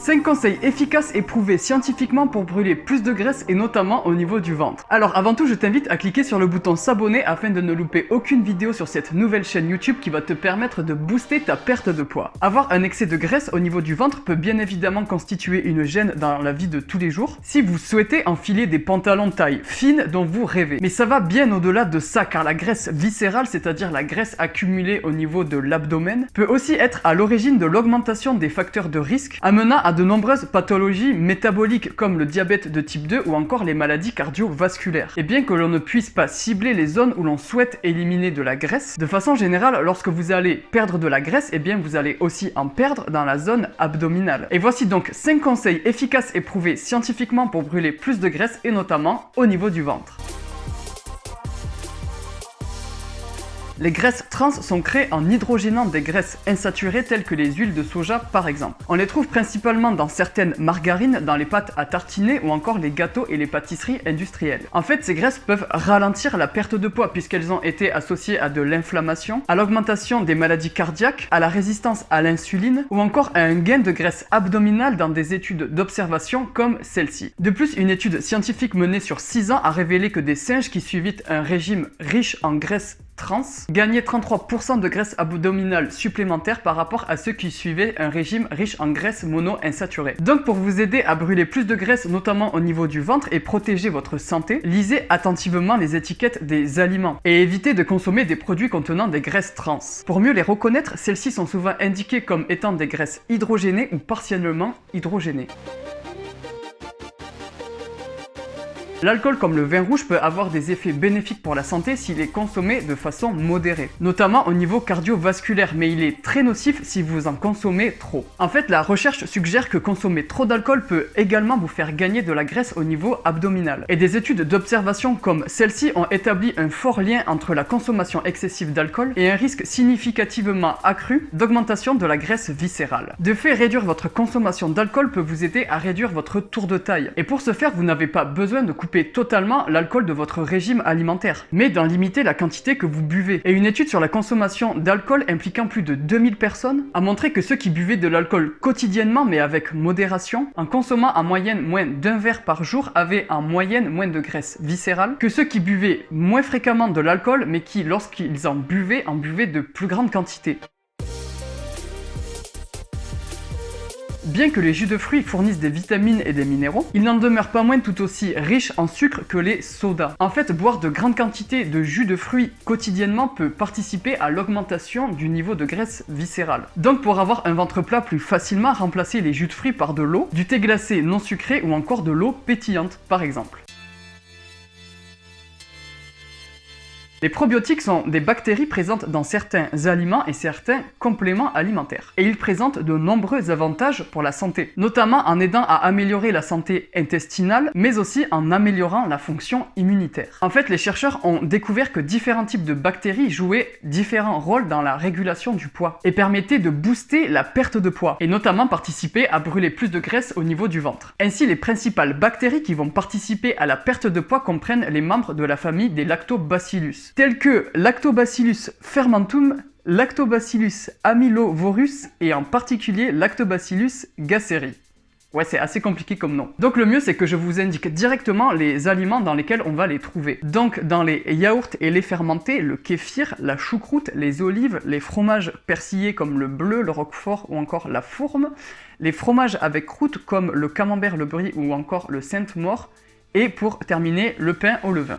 5 conseils efficaces et prouvés scientifiquement pour brûler plus de graisse et notamment au niveau du ventre. Alors avant tout, je t'invite à cliquer sur le bouton s'abonner afin de ne louper aucune vidéo sur cette nouvelle chaîne YouTube qui va te permettre de booster ta perte de poids. Avoir un excès de graisse au niveau du ventre peut bien évidemment constituer une gêne dans la vie de tous les jours si vous souhaitez enfiler des pantalons de taille fine dont vous rêvez. Mais ça va bien au-delà de ça car la graisse viscérale, c'est-à-dire la graisse accumulée au niveau de l'abdomen, peut aussi être à l'origine de l'augmentation des facteurs de risque, amenant à de nombreuses pathologies métaboliques comme le diabète de type 2 ou encore les maladies cardiovasculaires. Et bien que l'on ne puisse pas cibler les zones où l'on souhaite éliminer de la graisse, de façon générale, lorsque vous allez perdre de la graisse, et bien vous allez aussi en perdre dans la zone abdominale. Et voici donc 5 conseils efficaces et prouvés scientifiquement pour brûler plus de graisse et notamment au niveau du ventre. Les graisses trans sont créées en hydrogénant des graisses insaturées telles que les huiles de soja par exemple. On les trouve principalement dans certaines margarines, dans les pâtes à tartiner ou encore les gâteaux et les pâtisseries industrielles. En fait, ces graisses peuvent ralentir la perte de poids puisqu'elles ont été associées à de l'inflammation, à l'augmentation des maladies cardiaques, à la résistance à l'insuline ou encore à un gain de graisse abdominale dans des études d'observation comme celle-ci. De plus, une étude scientifique menée sur 6 ans a révélé que des singes qui suivaient un régime riche en graisse trans gagnaient 33% de graisse abdominale supplémentaire par rapport à ceux qui suivaient un régime riche en graisse mono-insaturée. Donc pour vous aider à brûler plus de graisse, notamment au niveau du ventre et protéger votre santé, lisez attentivement les étiquettes des aliments et évitez de consommer des produits contenant des graisses trans. Pour mieux les reconnaître, celles-ci sont souvent indiquées comme étant des graisses hydrogénées ou partiellement hydrogénées. L'alcool comme le vin rouge peut avoir des effets bénéfiques pour la santé s'il est consommé de façon modérée, notamment au niveau cardiovasculaire, mais il est très nocif si vous en consommez trop. En fait, la recherche suggère que consommer trop d'alcool peut également vous faire gagner de la graisse au niveau abdominal. Et des études d'observation comme celle-ci ont établi un fort lien entre la consommation excessive d'alcool et un risque significativement accru d'augmentation de la graisse viscérale. De fait, réduire votre consommation d'alcool peut vous aider à réduire votre tour de taille. Et pour ce faire, vous n'avez pas besoin de couper totalement l'alcool de votre régime alimentaire, mais d'en limiter la quantité que vous buvez. Et une étude sur la consommation d'alcool impliquant plus de 2000 personnes a montré que ceux qui buvaient de l'alcool quotidiennement mais avec modération, en consommant en moyenne moins d'un verre par jour, avaient en moyenne moins de graisse viscérale que ceux qui buvaient moins fréquemment de l'alcool mais qui, lorsqu'ils en buvaient de plus grandes quantités. Bien que les jus de fruits fournissent des vitamines et des minéraux, ils n'en demeurent pas moins tout aussi riches en sucre que les sodas. En fait, boire de grandes quantités de jus de fruits quotidiennement peut participer à l'augmentation du niveau de graisse viscérale. Donc pour avoir un ventre plat plus facilement, remplacez les jus de fruits par de l'eau, du thé glacé non sucré ou encore de l'eau pétillante par exemple. Les probiotiques sont des bactéries présentes dans certains aliments et certains compléments alimentaires. Et ils présentent de nombreux avantages pour la santé, notamment en aidant à améliorer la santé intestinale, mais aussi en améliorant la fonction immunitaire. En fait, les chercheurs ont découvert que différents types de bactéries jouaient différents rôles dans la régulation du poids et permettaient de booster la perte de poids, et notamment participer à brûler plus de graisse au niveau du ventre. Ainsi, les principales bactéries qui vont participer à la perte de poids comprennent les membres de la famille des lactobacillus, tels que Lactobacillus fermentum, Lactobacillus amylovorus et en particulier Lactobacillus gasseri. Ouais, c'est assez compliqué comme nom. Donc le mieux, c'est que je vous indique directement les aliments dans lesquels on va les trouver. Donc dans les yaourts et les fermentés, le kéfir, la choucroute, les olives, les fromages persillés comme le bleu, le roquefort ou encore la fourme, les fromages avec croûte comme le camembert, le brie ou encore le sainte-maure, et pour terminer, le pain au levain.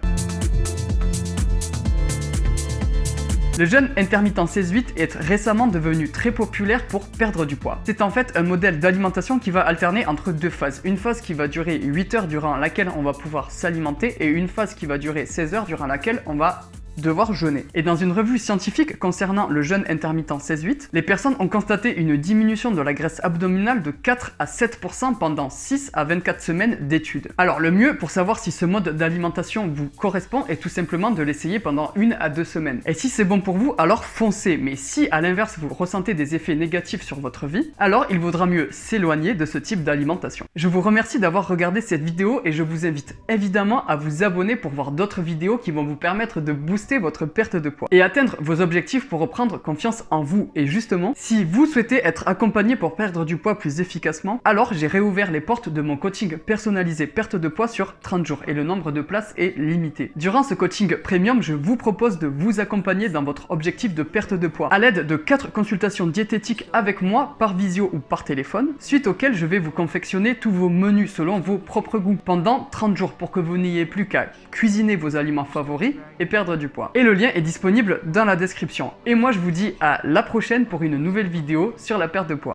Le jeûne intermittent 16-8 est récemment devenu très populaire pour perdre du poids. C'est en fait un modèle d'alimentation qui va alterner entre deux phases. Une phase qui va durer 8 heures durant laquelle on va pouvoir s'alimenter et une phase qui va durer 16 heures durant laquelle on va devoir jeûner. Et dans une revue scientifique concernant le jeûne intermittent 16-8, les personnes ont constaté une diminution de la graisse abdominale de 4 à 7% pendant 6 à 24 semaines d'études. Alors le mieux pour savoir si ce mode d'alimentation vous correspond est tout simplement de l'essayer pendant 1 à 2 semaines. Et si c'est bon pour vous, alors foncez. Mais si à l'inverse vous ressentez des effets négatifs sur votre vie, alors il vaudra mieux s'éloigner de ce type d'alimentation. Je vous remercie d'avoir regardé cette vidéo et je vous invite évidemment à vous abonner pour voir d'autres vidéos qui vont vous permettre de booster booster votre perte de poids et atteindre vos objectifs pour reprendre confiance en vous. Et justement, si vous souhaitez être accompagné pour perdre du poids plus efficacement, alors j'ai réouvert les portes de mon coaching personnalisé perte de poids sur 30 jours et le nombre de places est limité. Durant ce coaching premium, je vous propose de vous accompagner dans votre objectif de perte de poids à l'aide de 4 consultations diététiques avec moi par visio ou par téléphone, suite auxquelles je vais vous confectionner tous vos menus selon vos propres goûts pendant 30 jours pour que vous n'ayez plus qu'à cuisiner vos aliments favoris et perdre du poids. Et le lien est disponible dans la description. Et moi je vous dis à la prochaine pour une nouvelle vidéo sur la perte de poids.